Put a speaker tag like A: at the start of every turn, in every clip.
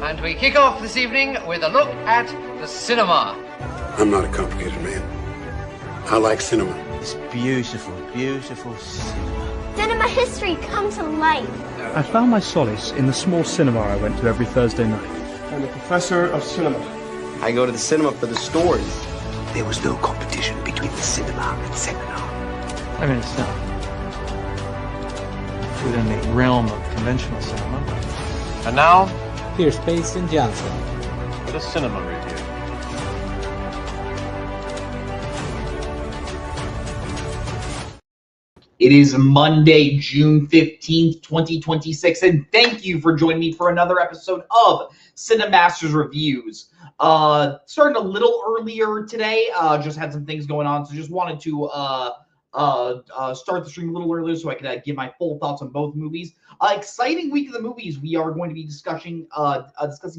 A: And we kick off this evening with a look at the cinema.
B: I'm not a complicated man. I like cinema.
C: It's beautiful, beautiful cinema.
D: Cinema history come to life.
E: I found my solace in the small cinema I went to every Thursday night.
F: I'm a professor of cinema.
C: I go to the cinema for the stories.
B: There was no competition between the cinema and seminar.
E: I mean, it's not within the realm of conventional cinema.
A: And now,
G: here's Pace and Johnson
A: with a cinema review.
H: It is Monday, June 15th, 2026, and thank you for joining me for another episode of Cinemaster's Reviews. Starting a little earlier today, just had some things going on, so just wanted to start the stream a little earlier so I could give my full thoughts on both movies. Exciting week of the movies. We are going to be discussing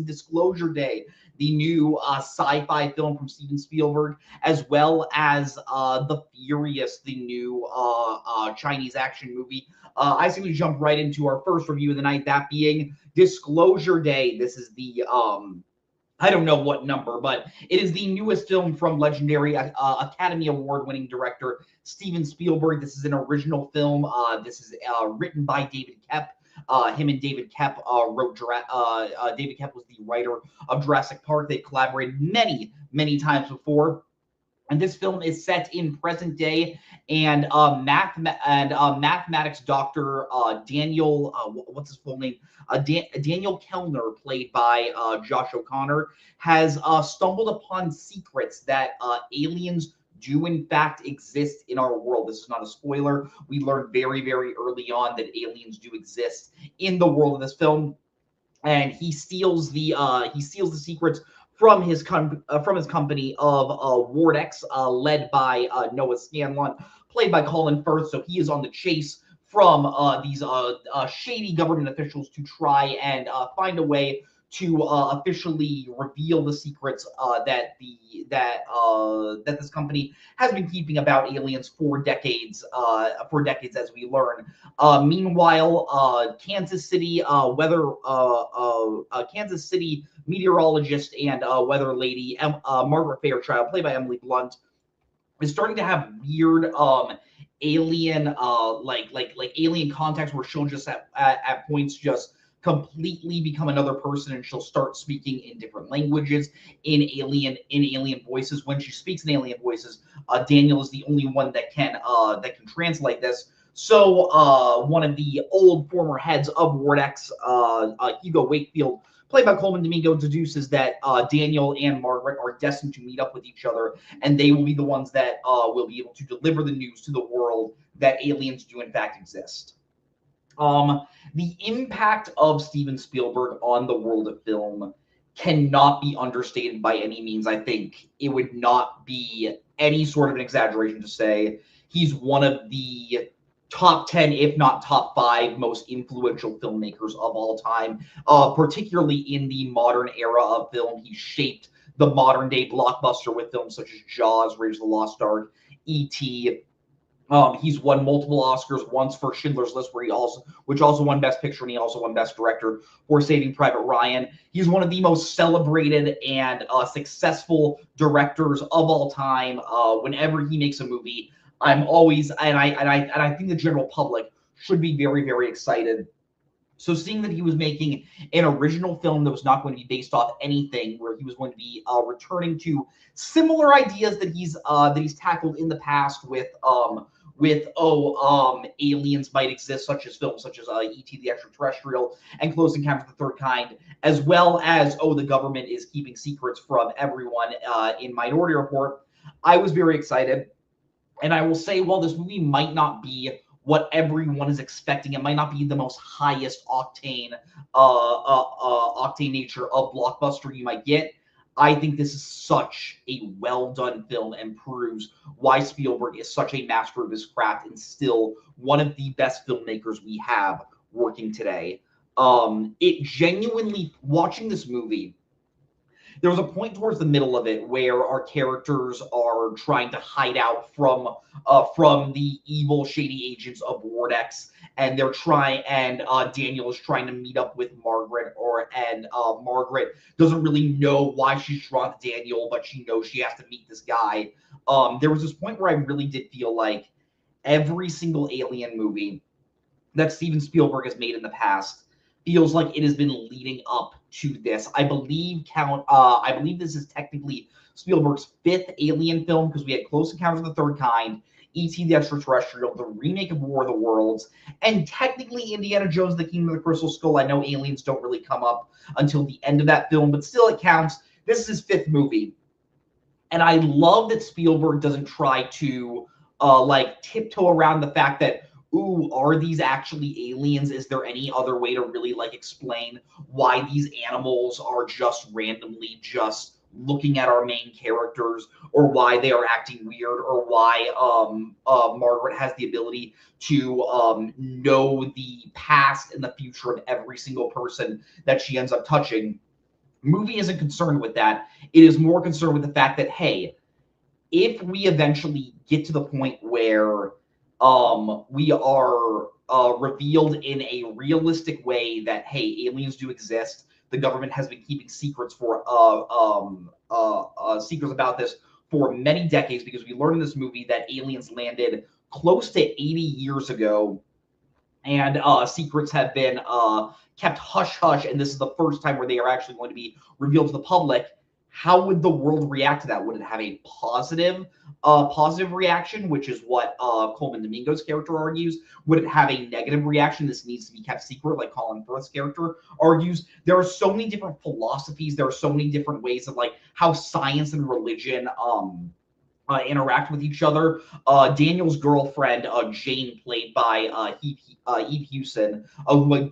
H: Disclosure Day, the new sci-fi film from Steven Spielberg, as well as The Furious, the new Chinese action movie. I simply jump right into our first review of the night, that being Disclosure Day. This is the I don't know what number, but it is the newest film from legendary Academy Award-winning director Steven Spielberg. This is an original film. This is written by David Koepp. Him and David Koepp wrote. David Koepp was the writer of Jurassic Park. They collaborated many, many times before. And this film is set in present day, and mathematics doctor Daniel, what's his full name? Daniel Kellner, played by Josh O'Connor, has stumbled upon secrets that aliens do in fact exist in our world. This is not a spoiler. We learned very, very early on that aliens do exist in the world of this film, and he steals the secrets from his company of Wardex, led by Noah Scanlon, played by Colin Firth. So he is on the chase from these shady government officials to try and find a way to officially reveal the secrets that this company has been keeping about aliens for decades, as we learn. Meanwhile, Kansas City Kansas City meteorologist and weather lady Margaret Fairchild, played by Emily Blunt, is starting to have weird alien alien contacts where she'll just at points just completely become another person, and she'll start speaking in different languages in alien voices. When she speaks in alien voices, Daniel is the only one that can translate this. So one of the old former heads of Wardex, Hugo Wakefield, played by Coleman Domingo, deduces that Daniel and Margaret are destined to meet up with each other, and they will be the ones that will be able to deliver the news to the world that aliens do in fact exist. The impact of Steven Spielberg on the world of film cannot be understated by any means. I think it would not be any sort of an exaggeration to say he's one of the top 10, if not top 5, most influential filmmakers of all time, particularly in the modern era of film. He shaped the modern day blockbuster with films such as Jaws, Raiders of the Lost Ark, E.T., he's won multiple Oscars, once for Schindler's List, which also won Best Picture, and he also won Best Director for Saving Private Ryan. He's one of the most celebrated and successful directors of all time. Whenever he makes a movie, I'm always, and I think the general public should be very, very excited. So seeing that he was making an original film that was not going to be based off anything, where he was going to be returning to similar ideas that he's tackled in the past with aliens might exist, such as films such as E.T. the Extraterrestrial and Close Encounters of the Third Kind, as well as the government is keeping secrets from everyone in Minority Report. I was very excited, and I will say, while this movie might not be what everyone is expecting, it might not be the most highest octane nature of blockbuster you might get, I think this is such a well-done film and proves why Spielberg is such a master of his craft and still one of the best filmmakers we have working today. It genuinely, watching this movie, there was a point towards the middle of it where our characters are trying to hide out from the evil, shady agents of Wardex, and they're trying, and Daniel is trying to meet up with Margaret, and Margaret doesn't really know why she's drawn to Daniel, but she knows she has to meet this guy. There was this point where I really did feel like every single Alien movie that Steven Spielberg has made in the past feels like it has been leading up to this. I believe this is technically Spielberg's 5th Alien film, because we had Close Encounters of the Third Kind, E.T. the Extraterrestrial, the remake of War of the Worlds, and technically Indiana Jones and the Kingdom of the Crystal Skull. I know aliens don't really come up until the end of that film, but still it counts. This is his 5th movie. And I love that Spielberg doesn't try to tiptoe around the fact that, ooh, are these actually aliens? Is there any other way to really explain why these animals are just randomly just looking at our main characters, or why they are acting weird, or why Margaret has the ability to know the past and the future of every single person that she ends up touching. Movie isn't concerned with that. It is more concerned with the fact that, hey, if we eventually get to the point where we are revealed in a realistic way that, hey, aliens do exist, the government has been keeping secrets secrets about this for many decades, because we learned in this movie that aliens landed close to 80 years ago, and secrets have been kept hush-hush, and this is the first time where they are actually going to be revealed to the public. How would the world react to that? Would it have a positive reaction, which is what Coleman Domingo's character argues? Would it have a negative reaction? This needs to be kept secret, like Colin Firth's character argues. There are so many different philosophies. There are so many different ways of how science and religion interact with each other. Daniel's girlfriend, Jane, played by Eve Hewson, who I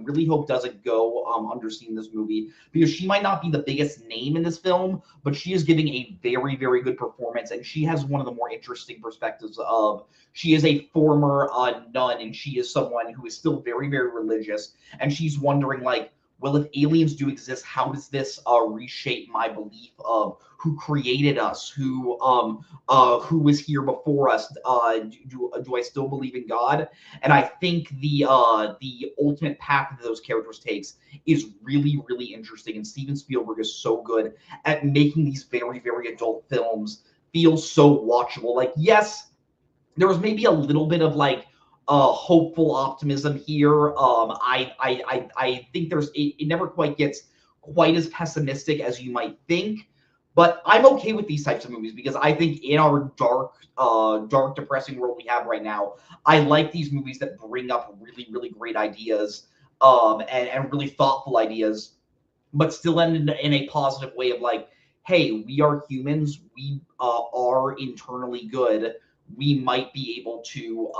H: really hope doesn't go underseen this movie, because she might not be the biggest name in this film, but she is giving a very, very good performance, and she has one of the more interesting perspectives of, she is a former nun, and she is someone who is still very, very religious, and she's wondering, well, if aliens do exist, how does this reshape my belief of who created us, who was here before us? Do I still believe in God? And I think the ultimate path that those characters takes is really, really interesting. And Steven Spielberg is so good at making these very, very adult films feel so watchable. Yes, there was maybe a little bit of hopeful optimism here. I think it never quite gets quite as pessimistic as you might think, but I'm okay with these types of movies, because I think in our dark, depressing world we have right now, I like these movies that bring up really, really great ideas, and really thoughtful ideas, but still end in a positive way of hey, we are humans, we are internally good. We might be able to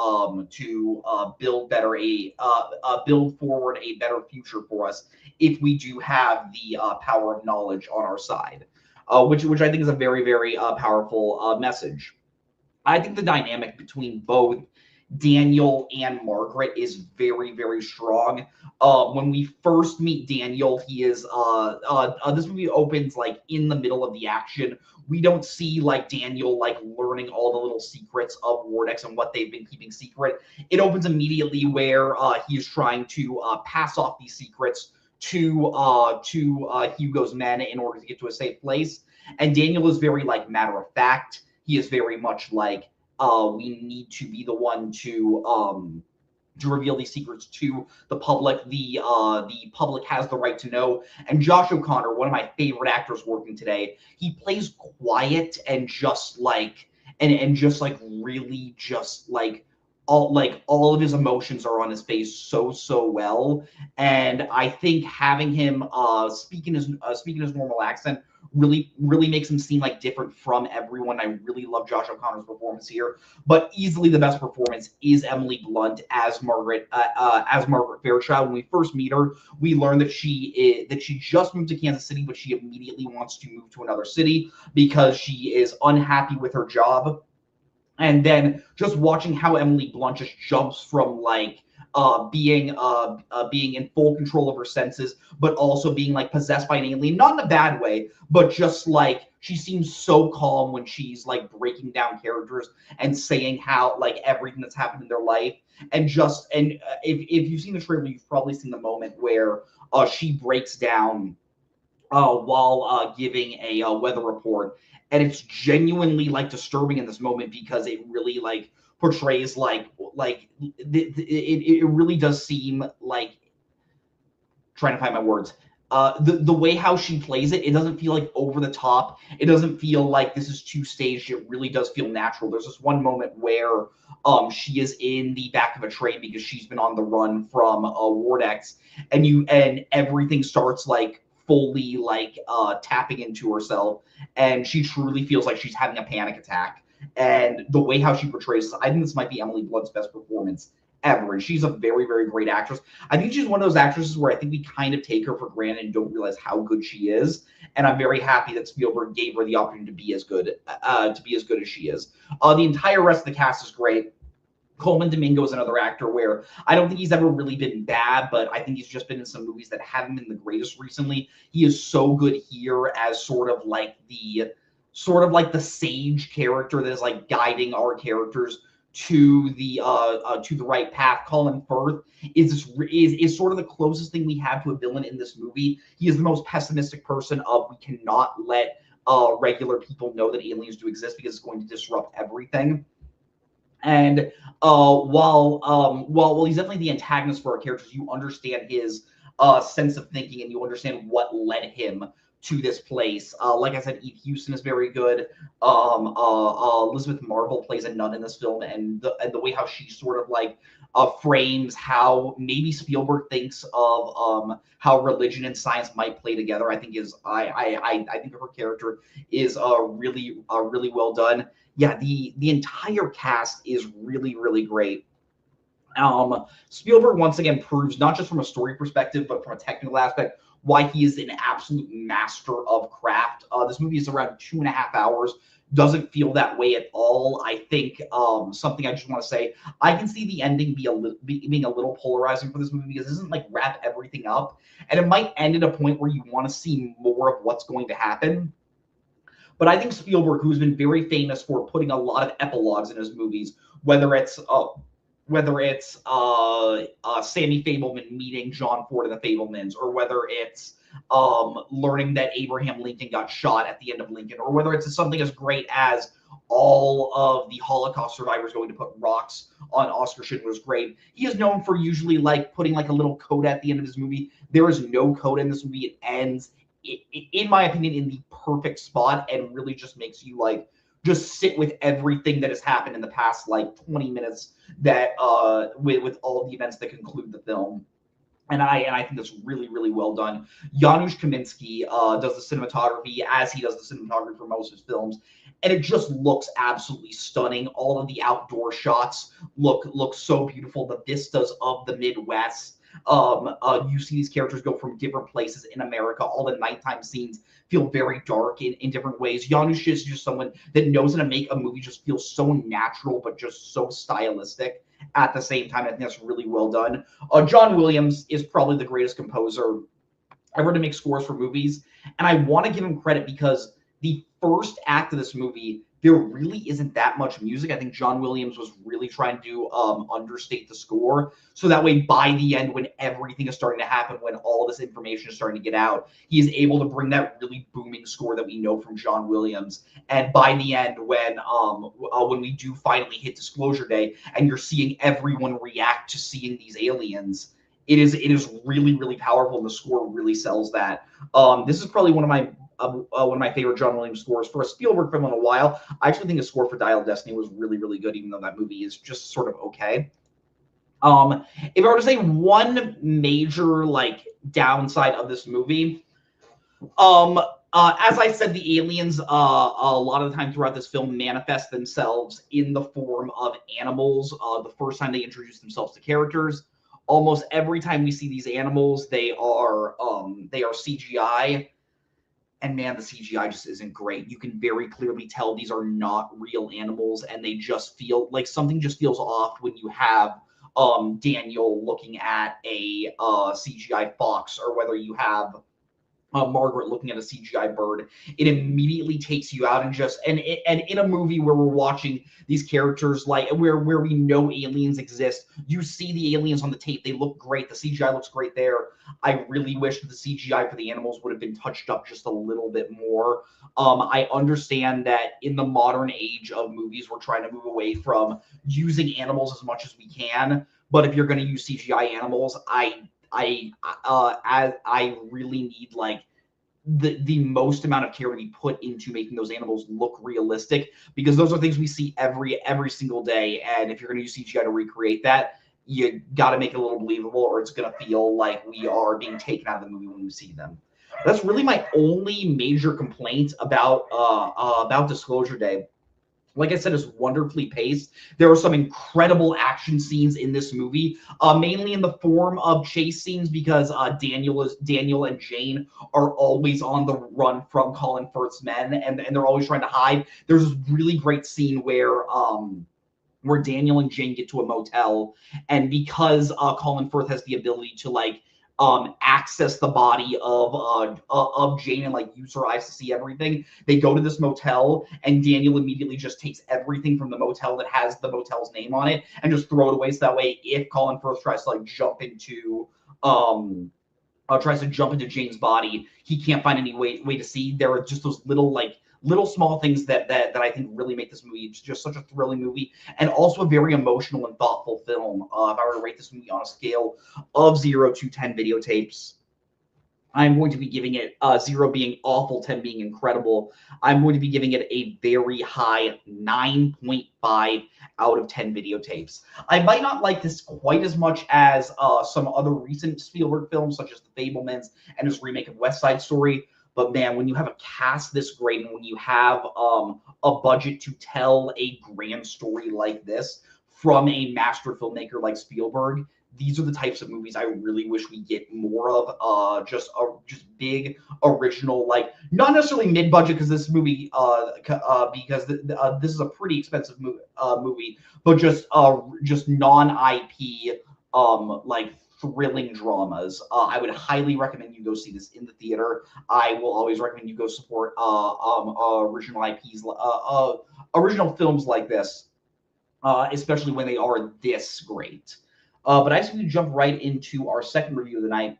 H: build forward a better future for us if we do have the power of knowledge on our side, which I think is a very, very powerful message. I think the dynamic between both Daniel and Margaret is very, very strong. When we first meet Daniel, he is this movie opens in the middle of the action. We don't see Daniel learning all the little secrets of Vortex and what they've been keeping secret. It opens immediately where he is trying to pass off these secrets to Hugo's men in order to get to a safe place. And Daniel is very matter of fact. He is very much we need to be the one to reveal these secrets to the public. The public has the right to know. And Josh O'Connor, one of my favorite actors working today, he plays quiet and just really just all of his emotions are on his face so well. And I think having him speaking his normal accent really makes him seem different from everyone. I really love Josh O'Connor's performance here, but easily the best performance is Emily Blunt as Margaret Fairchild. When we first meet her, we learn that she just moved to Kansas City, but she immediately wants to move to another city because she is unhappy with her job. And then just watching how Emily Blunt just jumps from being in full control of her senses, but also being like possessed by an alien, not in a bad way, but just like she seems so calm when she's like breaking down characters and saying how like everything that's happened in their life. And if you've seen the trailer, you've probably seen the moment where she breaks down while giving a weather report, and it's genuinely like disturbing in this moment because it really like portrays it really does seem like, trying to find my words. The way how she plays it doesn't feel like over the top. It doesn't feel like this is too staged. It really does feel natural. There's this one moment where she is in the back of a train because she's been on the run from Wardex, and everything starts like fully like tapping into herself, and she truly feels like she's having a panic attack. And the way how she portrays this, I think this might be Emily Blunt's best performance ever. And she's a very, very great actress. I think she's one of those actresses where I think we kind of take her for granted and don't realize how good she is. And I'm very happy that Spielberg gave her the opportunity to be as good as she is. The entire rest of the cast is great. Coleman Domingo is another actor where I don't think he's ever really been bad, but I think he's just been in some movies that haven't been the greatest recently. He is so good here as sort of like the sage character that is like guiding our characters to the right path. Colin Firth is sort of the closest thing we have to a villain in this movie. He is the most pessimistic person of we cannot let regular people know that aliens do exist because it's going to disrupt everything. And while he's definitely the antagonist for our characters, you understand his sense of thinking and you understand what led him to this place. Like I said, Eve Houston is very good. Elizabeth Marvel plays a nun in this film, and the way how she sort of like frames how maybe Spielberg thinks of how religion and science might play together, I think I think her character is really well done. Yeah, the entire cast is really, really great. Spielberg once again proves, not just from a story perspective, but from a technical aspect, why he is an absolute master of craft. This movie is around 2.5 hours. Doesn't feel that way at all. I think something I just want to say, I can see the ending being a little polarizing for this movie because it doesn't like wrap everything up, and it might end at a point where you want to see more of what's going to happen. But I think Spielberg, who's been very famous for putting a lot of epilogues in his movies, whether it's Sammy Fableman meeting John Ford and the Fablemans, or whether it's learning that Abraham Lincoln got shot at the end of Lincoln, or whether it's something as great as all of the Holocaust survivors going to put rocks on Oscar Schindler's grave. He is known for usually like putting like a little coda at the end of his movie. There is no coda in this movie. It ends, in my opinion, in the perfect spot, and really just makes you like just sit with everything that has happened in the past like 20 minutes that with all the events that conclude the film. And I think that's really, really well done. Janusz Kaminski does the cinematography as he does the cinematography for most of his films, and it just looks absolutely stunning. All of the outdoor shots look so beautiful. The vistas of the Midwest. You see these characters go from different places in America. All the nighttime scenes feel very dark in different ways. Janusz is just someone that knows how to make a movie just feel so natural, but just so stylistic at the same time. I think that's really well done. John Williams is probably the greatest composer ever to make scores for movies. And I want to give him credit because the first act of this movie, there really isn't that much music. I think John Williams was really trying to understate the score. So that way, by the end, when everything is starting to happen, when all this information is starting to get out, he is able to bring that really booming score that we know from John Williams. And by the end, when we do finally hit Disclosure Day, and you're seeing everyone react to seeing these aliens, it is really, really powerful, and the score really sells that. This is probably one of my favorite John Williams scores for a Spielberg film in a while. I actually think his score for Dial of Destiny was really, really good, even though that movie is just sort of okay. If I were to say one major like downside of this movie, as I said, the aliens a lot of the time throughout this film manifest themselves in the form of animals. The first time they introduce themselves to characters, almost every time we see these animals, they are CGI. And man, the CGI just isn't great. You can very clearly tell these are not real animals, and they just feel like something just feels off when you have Daniel looking at a CGI fox, or whether you have Margaret looking at a CGI bird, it immediately takes you out. And in a movie where we're watching these characters, like where we know aliens exist, you see the aliens on the tape, they look great, the CGI looks great there. I really wish that the CGI for the animals would have been touched up just a little bit more. I understand that in the modern age of movies, we're trying to move away from using animals as much as we can, but if you're going to use CGI animals, I really need like the most amount of care to be put into making those animals look realistic, because those are things we see every single day. And if you're going to use CGI to recreate that, you got to make it a little believable, or it's going to feel like we are being taken out of the movie when we see them. That's really my only major complaint about Disclosure Day. Like I said, it's wonderfully paced. There are some incredible action scenes in this movie, mainly in the form of chase scenes, because Daniel and Jane are always on the run from Colin Firth's men, and they're always trying to hide. There's this really great scene where Daniel and Jane get to a motel, and because Colin Firth has the ability to like access the body of Jane and like use her eyes to see everything, they go to this motel, and Daniel immediately just takes everything from the motel that has the motel's name on it and just throw it away, so that way if Colin Firth tries to like jump into Jane's body, he can't find any way to see. There are just those little small things that I think really make this movie just such a thrilling movie, and also a very emotional and thoughtful film. If I were to rate this movie on a scale of 0 to 10 videotapes, I'm going to be giving it 0 being awful, 10 being incredible. I'm going to be giving it a very high 9.5 out of 10 videotapes. I might not like this quite as much as some other recent Spielberg films, such as The Fabelmans and his remake of West Side Story. But man, when you have a cast this great, and when you have a budget to tell a grand story like this from a master filmmaker like Spielberg, these are the types of movies I really wish we get more of. Just big original, like not necessarily mid-budget, because this movie this is a pretty expensive movie, but just non-IP like thrilling dramas. I would highly recommend you go see this in the theater. I will always recommend you go support original IPs, original films like this, especially when they are this great. But I just need to jump right into our second review of the night,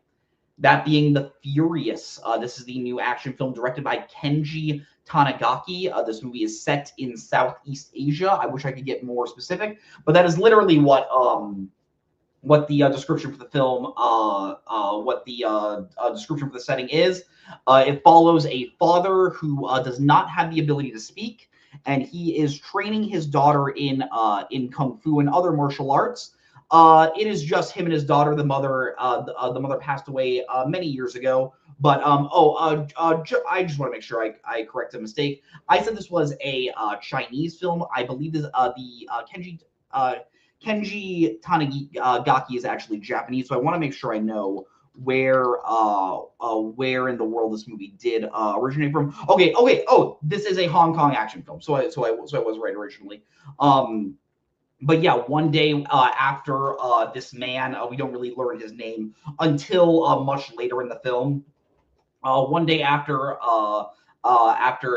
H: that being The Furious. This is the new action film directed by Kenji Tanigaki. This movie is set in Southeast Asia. I wish I could get more specific, but that is literally what the description for the film, description for the setting is. It follows a father who does not have the ability to speak, and he is training his daughter in kung fu and other martial arts. It is just him and his daughter. The mother passed away many years ago. But I just want to make sure I correct a mistake. I said this was a Chinese film. I believe this Kenji Tanigaki is actually Japanese, so I want to make sure I know where in the world this movie did originate from. Okay. Oh, this is a Hong Kong action film. So I was right originally. But yeah, one day after this man, we don't really learn his name until much later in the film. One day after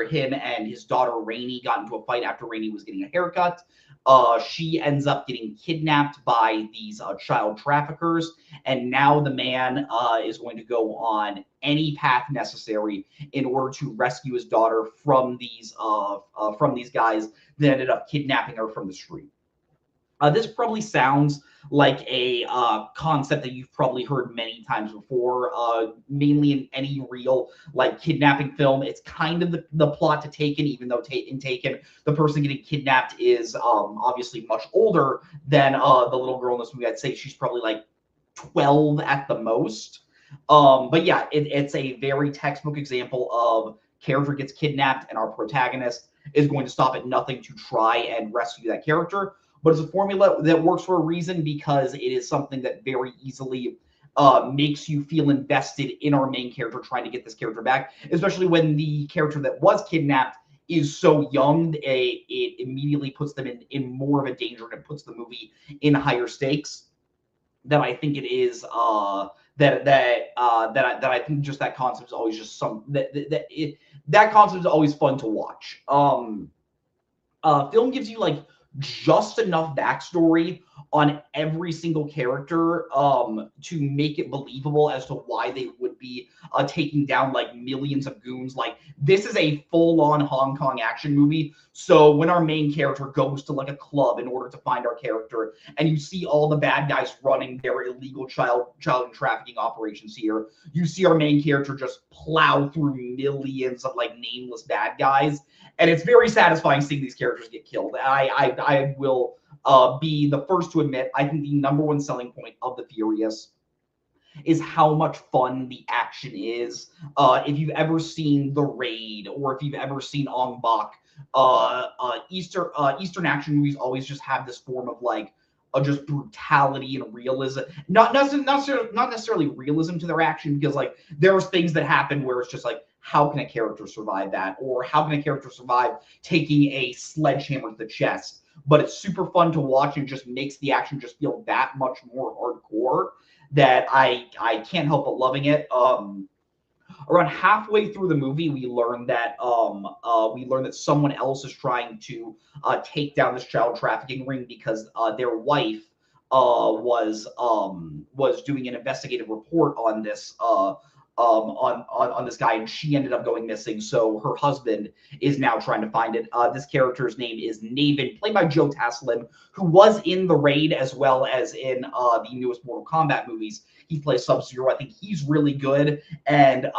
H: him and his daughter Rainey got into a fight after Rainey was getting a haircut, she ends up getting kidnapped by these child traffickers, and now the man is going to go on any path necessary in order to rescue his daughter from these guys that ended up kidnapping her from the street. This probably sounds like a concept that you've probably heard many times before, mainly in any real like kidnapping film. It's kind of the plot to Taken, even though in Taken, the person getting kidnapped is obviously much older than the little girl in this movie. I'd say she's probably like 12 at the most. But yeah, it's a very textbook example of character gets kidnapped and our protagonist is going to stop at nothing to try and rescue that character. But it's a formula that works for a reason, because it is something that very easily makes you feel invested in our main character trying to get this character back, especially when the character that was kidnapped is so young, it immediately puts them in more of a danger, and it puts the movie in higher stakes. That I think it is that I think just that concept is always just that concept is always fun to watch. Film gives you like just enough backstory on every single character to make it believable as to why they would be taking down like millions of goons. Like, this is a full-on Hong Kong action movie. So when our main character goes to like a club in order to find our character, and you see all the bad guys running their illegal child trafficking operations here, you see our main character just plow through millions of like nameless bad guys. And it's very satisfying seeing these characters get killed. I will be the first to admit, I think the number one selling point of The Furious is how much fun the action is. If you've ever seen The Raid, or if you've ever seen Ong Bak, Eastern action movies always just have this form of like just brutality and realism. Not necessarily realism to their action, because like there's things that happen where it's just like, how can a character survive that? Or how can a character survive taking a sledgehammer to the chest? But it's super fun to watch, and just makes the action just feel that much more hardcore that I can't help but loving it. Around halfway through the movie, we learn that someone else is trying to take down this child trafficking ring, because their wife was doing an investigative report on this on this guy, and she ended up going missing. So her husband is now trying to find it. This character's name is Naven, played by Joe Taslim, who was in The Raid as well as in the newest Mortal Kombat movies. He plays Sub-Zero. I think he's really good, and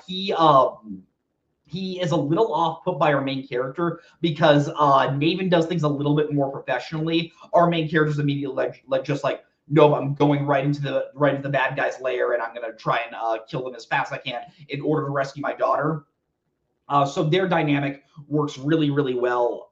H: he is a little off-put by our main character, because Naven does things a little bit more professionally. Our main character's immediately just like, no, I'm going right into the bad guy's lair, and I'm gonna try and kill them as fast as I can in order to rescue my daughter. So their dynamic works really, really well.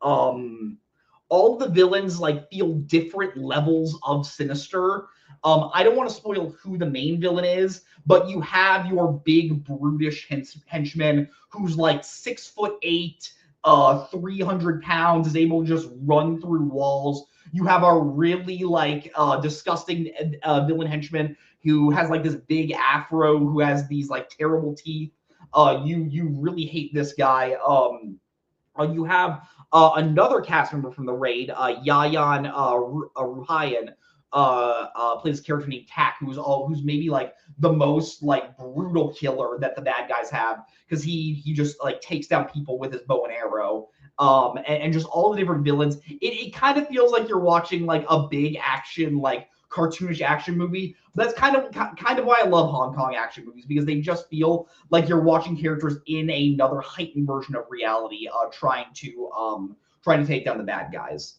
H: All the villains like feel different levels of sinister. I don't want to spoil who the main villain is, but you have your big brutish henchman who's like 6'8", 300 pounds, is able to just run through walls. You have a really like disgusting villain henchman who has like this big afro, who has these like terrible teeth. You really hate this guy. You have another cast member from The Raid, Yayan Ruhian, plays a character named Tak, who's maybe like the most like brutal killer that the bad guys have, because he just like takes down people with his bow and arrow. And just all the different villains. It kind of feels like you're watching like a big action, like cartoonish action movie. That's kind of why I love Hong Kong action movies, because they just feel like you're watching characters in another heightened version of reality, trying to take down the bad guys.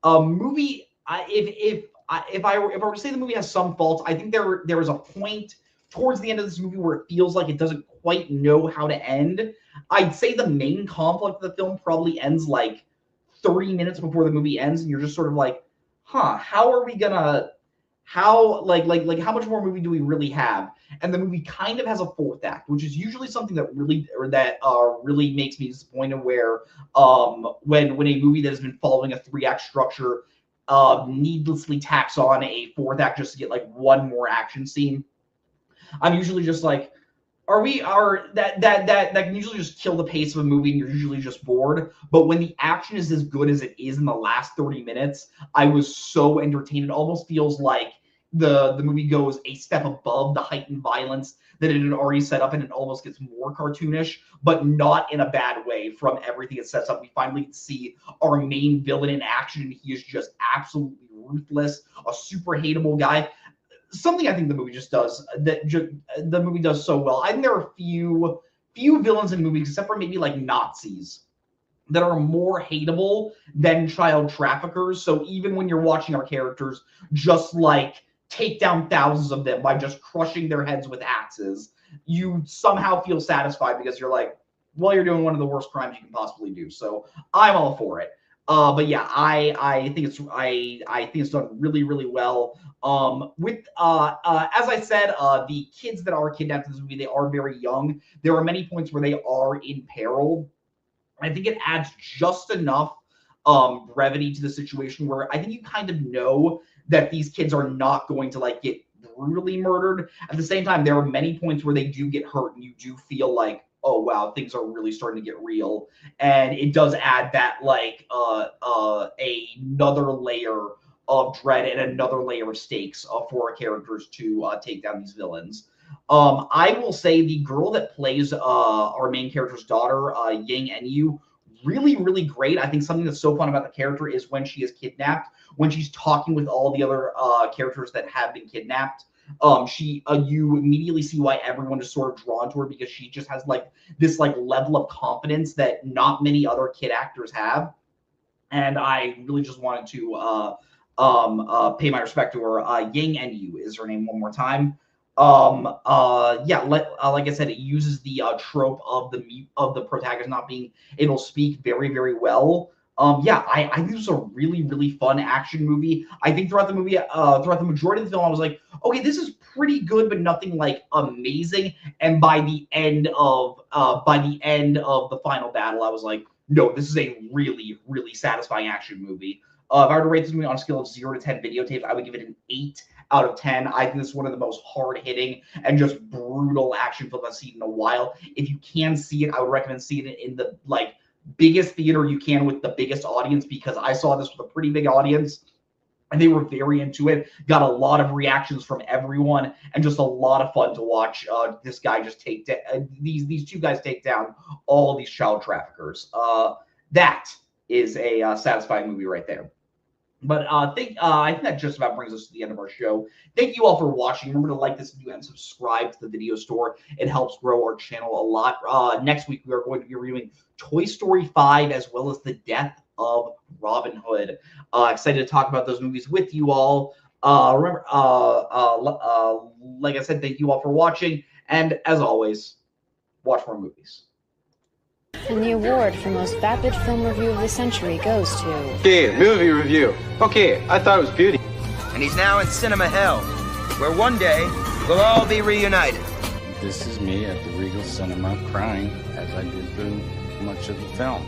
H: Movie. If I were to say the movie has some faults, I think there is a point towards the end of this movie where it feels like it doesn't quite know how to end. I'd say the main conflict of the film probably ends like 30 minutes before the movie ends, and you're just sort of like, how are we gonna, how much more movie do we really have? And the movie kind of has a fourth act, which is usually something that really makes me disappointed, where when a movie that has been following a 3-act structure needlessly tacks on a fourth act just to get like one more action scene. I'm usually just like, that can usually just kill the pace of a movie, and you're usually just bored. But when the action is as good as it is in the last 30 minutes, I was so entertained. It almost feels like the movie goes a step above the heightened violence that it had already set up, and it almost gets more cartoonish, but not in a bad way. From everything it sets up, we finally see our main villain in action, and he is just absolutely ruthless, a super hateable guy. Something I think the movie just does the movie does so well. I think there are few villains in movies, except for maybe like Nazis, that are more hateable than child traffickers. So even when you're watching our characters just like take down thousands of them by just crushing their heads with axes, you somehow feel satisfied, because you're like, well, you're doing one of the worst crimes you can possibly do. So I'm all for it. But yeah, I think it's done really, really well. As I said, the kids that are kidnapped in this movie, they are very young. There are many points where they are in peril. I think it adds just enough brevity to the situation where I think you kind of know that these kids are not going to like get brutally murdered. At the same time, there are many points where they do get hurt and you do feel like, oh wow, things are really starting to get real. And it does add that like another layer of dread and another layer of stakes for our characters to take down these villains. I will say the girl that plays our main character's daughter, Yang Enyu, really, really great. I think something that's so fun about the character is when she is kidnapped, when she's talking with all the other characters that have been kidnapped. You immediately see why everyone is sort of drawn to her, because she just has like this like level of confidence that not many other kid actors have. And I really just wanted to pay my respect to her. Yang Enyu is her name one more time. Like I said, it uses the trope of the protagonist not being able to speak very, very well. I think this was a really, really fun action movie. I think throughout the movie, throughout the majority of the film, I was like, okay, this is pretty good, but nothing like amazing. And by the end of the final battle, I was like, no, this is a really, really satisfying action movie. If I were to rate this movie on a scale of 0 to 10 videotapes, I would give it an 8 out of 10. I think this is one of the most hard-hitting and just brutal action films I've seen in a while. If you can see it, I would recommend seeing it in the like biggest theater you can with the biggest audience, because I saw this with a pretty big audience and they were very into it. Got a lot of reactions from everyone and just a lot of fun to watch this guy just take these two guys take down all these child traffickers. That is a satisfying movie right there. But I think that just about brings us to the end of our show. Thank you all for watching. Remember to like this video and subscribe to the video store. It helps grow our channel a lot. Next week, we are going to be reviewing Toy Story 5 as well as The Death of Robin Hood. Excited to talk about those movies with you all. Remember, like I said, thank you all for watching. And as always, watch more movies.
I: And the award for most vapid film review of the century goes to...
C: Okay, movie review. Okay, I thought it was beauty.
J: And he's now in cinema hell, where one day we'll all be reunited.
K: This is me at the Regal Cinema crying as I did through much of the film.